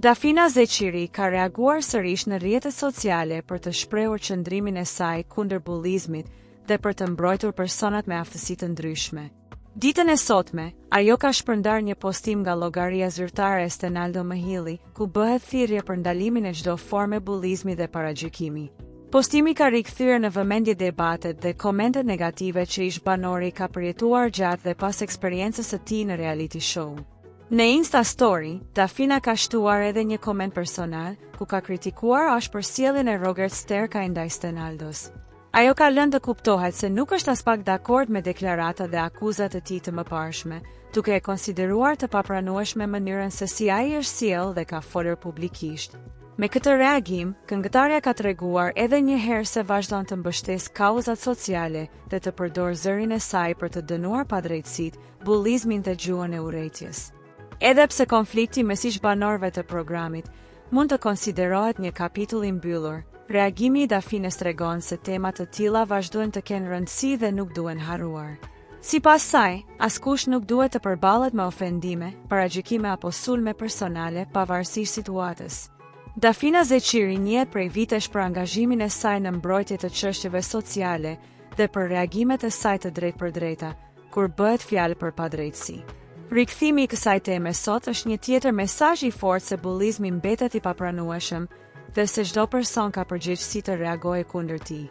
Dafina Zeqiri ka reaguar sërish në rrjetet sociale për të shprehur qëndrimin e saj kundër bullizmit dhe për të mbrojtur personat me aftësi të ndryshme. Ditën e sotme, ajo ka shpërndar një postim nga llogaria zyrtare e Stenaldo Mihili, ku bëhet thirrje për ndalimin e çdo forme bullizmi dhe paragjykimi. Postimi ka rikthyer në vëmendje debatet dhe komentet negative që ish banori ka përjetuar gjatë dhe pas eksperiencës së tij në reality show. Në Insta Story, Dafina ka shtuar edhe një koment personal, ku ka kritikuar ashpërsjelljen e Robert Sterkaj ndaj Stenaldos. Ajo ka lënë të kuptohet se nuk është as pak dakord me deklaratat dhe akuzat e tij të mëparshme, duke e konsideruar të papranueshme mënyrën se si ai është sjell dhe ka folur publikisht. Me këtë reagim, këngëtarja ka treguar edhe një herë se vazhdon të mbështesë kauzat sociale dhe të përdor zërin e saj për të dënuar padrejtësitë, bullizmin dhe gjuhën e urrejtjes. Edhe pse konflikti mes ish banorëve të programit mund të konsiderohet një kapitull i mbyllur, reagimi i Dafines tregon se tema të tilla vazhdojnë të kenë rëndësi dhe nuk duhen harruar. Sipas saj, askush nuk duhet të përballet me ofendime, paragjykime apo sulme personale pavarësisht situatës. Dafina Zeqiri njihet prej vitesh për angazhimin e saj në mbrojtje të çështjeve sociale dhe për reagimet e saj të drejtpërdrejta kur bëhet fjalë për padrejtësi. Rikthimi i kësaj teme sot është një tjetër mesazh i fortë se bullizmi mbetet i papranueshëm dhe se çdo person ka përgjegjësi të reagojë kundër tij.